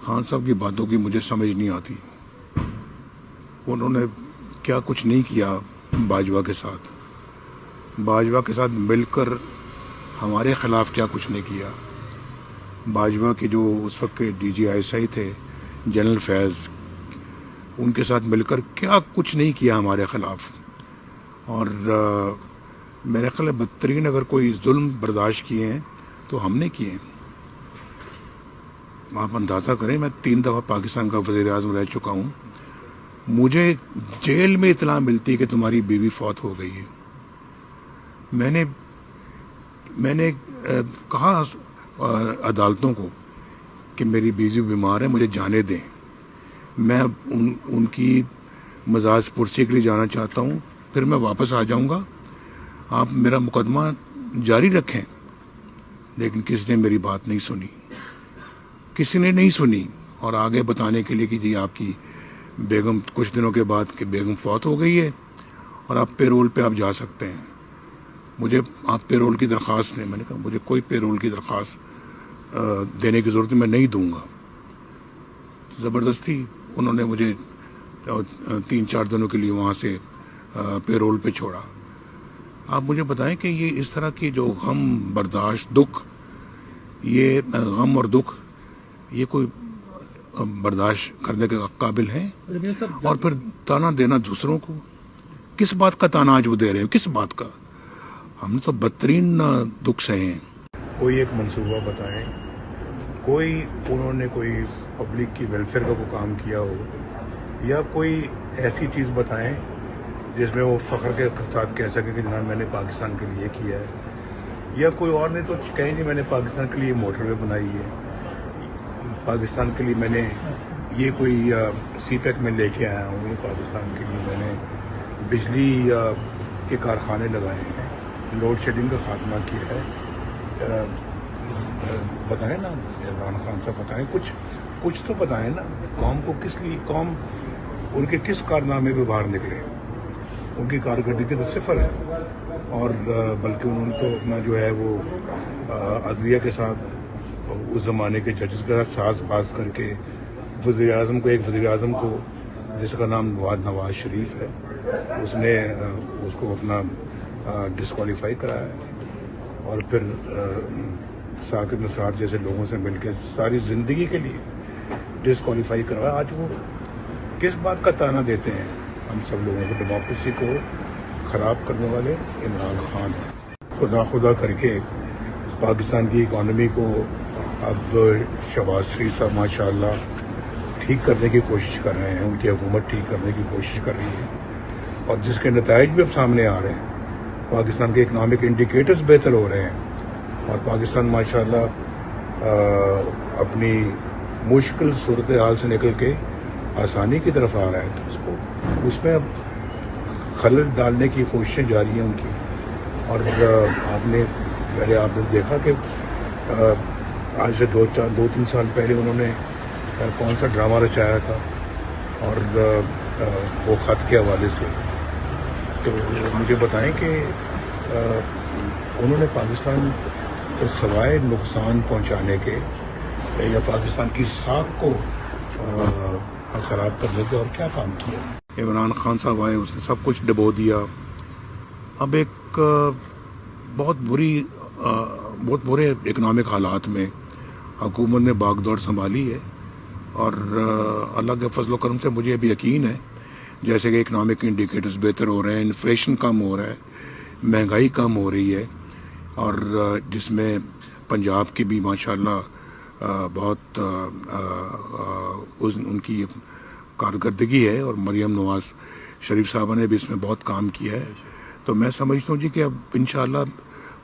خان صاحب کی باتوں کی مجھے سمجھ نہیں آتی. انہوں نے کیا کچھ نہیں کیا باجوہ کے ساتھ. باجوہ کے ساتھ مل کر ہمارے خلاف کیا کچھ نہیں کیا. باجوہ کے جو اس وقت کے ڈی جی آئی تھے جنرل فیض، ان کے ساتھ مل کر کیا کچھ نہیں کیا ہمارے خلاف. اور میرے خیال ہے بدترین اگر کوئی ظلم برداشت کیے ہیں تو ہم نے کیے ہیں. آپ اندازہ کریں، میں 3 دفعہ پاکستان کا وزیر اعظم رہ چکا ہوں. مجھے جیل میں اطلاع ملتی کہ تمہاری بیوی فوت ہو گئی ہے. میں نے کہا عدالتوں کو کہ میری بیوی بیمار ہے، مجھے جانے دیں. میں ان کی مزاج پرسی کے لیے جانا چاہتا ہوں، پھر میں واپس آ جاؤں گا. آپ میرا مقدمہ جاری رکھیں. لیکن کسی نے میری بات نہیں سنی، کسی نے نہیں سنی. اور آگے بتانے کے لیے کہ جی آپ کی بیگم کچھ دنوں کے بعد کہ بیگم فوت ہو گئی ہے اور آپ پے رول پہ آپ جا سکتے ہیں. مجھے آپ پے رول کی درخواست دیں. میں نے کہا مجھے کوئی پے رول کی درخواست دینے کی ضرورت میں نہیں دوں گا. زبردستی انہوں نے مجھے 3-4 دنوں کے لیے وہاں سے پے رول پہ چھوڑا. آپ مجھے بتائیں کہ یہ اس طرح کی جو غم برداشت دکھ، یہ غم اور دکھ یہ کوئی برداشت کرنے کے قابل ہیں؟ اور پھر تانا دینا دوسروں کو، کس بات کا تانا آج وہ دے رہے ہیں؟ کس بات کا؟ ہم نے تو بدترین دکھ سہے ہیں. کوئی ایک منصوبہ بتائیں، کوئی انہوں نے کوئی پبلک کی ویلفیئر کا کوئی کام کیا ہو، یا کوئی ایسی چیز بتائیں جس میں وہ فخر کے ساتھ کہہ سکے کہ جناب میں نے پاکستان کے لیے کیا ہے. یا کوئی اور نے تو کہیں نہیں میں نے پاکستان کے لیے موٹر وے بنائی ہے، پاکستان کے لیے میں نے یہ کوئی سی پیک میں لے کے آیا ہوں، یہ پاکستان کے لیے میں نے بجلی کے کارخانے لگائے ہیں، لوڈ شیڈنگ کا خاتمہ کیا ہے. بتائیں نا عمران خان صاحب، بتائیں کچھ تو بتائیں نا. قوم کو کس لیے، قوم ان کے کس کارنامے پہ باہر نکلے؟ ان کی کارکردگی تو صفر ہے. اور بلکہ انہوں نے تو اپنا جو ہے وہ عدلیہ کے ساتھ اس زمانے کے ججز کے ساتھ ساز باز کر کے وزیر اعظم کو جس کا نام نواز شریف ہے، اس نے اس کو اپنا ڈسکوالیفائی کرایا ہے. اور پھر ثاقب نثار جیسے لوگوں سے مل کے ساری زندگی کے لیے ڈسکوالیفائی کروایا. آج وہ کس بات کا تانا دیتے ہیں؟ ہم سب لوگوں کو ڈیموکریسی کو خراب کرنے والے عمران خان ہیں. خدا کر کے پاکستان کی اکانومی کو اب شہباز شریف صاحب ماشاء اللہ ٹھیک کرنے کی کوشش کر رہے ہیں. ان کی حکومت ٹھیک کرنے کی کوشش کر رہی ہے، اور جس کے نتائج بھی اب سامنے آ رہے ہیں. پاکستان کے اکنامک انڈیکیٹرز بہتر ہو رہے ہیں، اور پاکستان ماشاء اللہ اپنی مشکل صورتحال سے نکل کے آسانی کی طرف آ رہا ہے. تو اس میں اب خلل ڈالنے کی کوششیں جاری ہیں ان کی. اور آپ نے دیکھا کہ آج سے 2-3 سال پہلے انہوں نے کون سا ڈرامہ رچایا تھا، اور وہ خط کے حوالے سے. تو مجھے بتائیں کہ انہوں نے پاکستان کو سوائے نقصان پہنچانے کے یا پاکستان کی ساکھ کو خراب کرنے کے اور کیا کام کیا؟ عمران خان صاحب آئے، اس نے سب کچھ ڈبو دیا. اب ایک بہت برے اکنامک حالات میں حکومت نے باغ دوڑ سنبھالی ہے. اور اللہ کے فضل و کرم سے مجھے ابھی یقین ہے، جیسے کہ اکنامک انڈیکیٹرز بہتر ہو رہے ہیں، انفلیشن کم ہو رہا ہے، مہنگائی کم ہو رہی ہے، اور جس میں پنجاب کی بھی ماشاءاللہ بہت ان کی کارکردگی ہے، اور مریم نواز شریف صاحبہ نے بھی اس میں بہت کام کیا ہے. تو میں سمجھتا ہوں جی کہ اب انشاءاللہ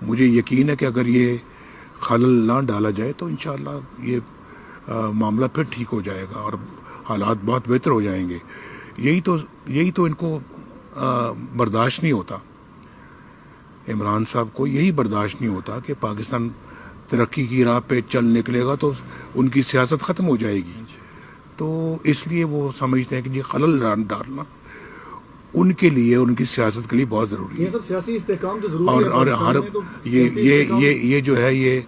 مجھے یقین ہے کہ اگر یہ خلل نہ ڈالا جائے تو انشاءاللہ یہ معاملہ پھر ٹھیک ہو جائے گا اور حالات بہت بہتر ہو جائیں گے. یہی تو ان کو برداشت نہیں ہوتا. عمران صاحب کو یہی برداشت نہیں ہوتا کہ پاکستان ترقی کی راہ پہ چل نکلے گا تو ان کی سیاست ختم ہو جائے گی. تو اس لیے وہ سمجھتے ہیں کہ یہ خلل ڈالنا ان کے لیے، ان کی سیاست کے لیے بہت ضروری ہے. سیاسی استحکام تو ضروری ہے، اور ہر یہ جو ہے یہ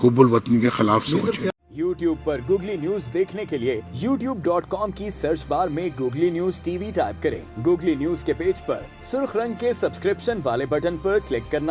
حب الوطنی کے خلاف سوچ ہے. YouTube پر گوگلی نیوز دیکھنے کے لیے youtube.com کی سرچ بار میں googly news T V type کریں۔ گوگلی نیوز کے پیج پر سرخ رنگ کے سبسکرپشن والے بٹن پر کلک کرنا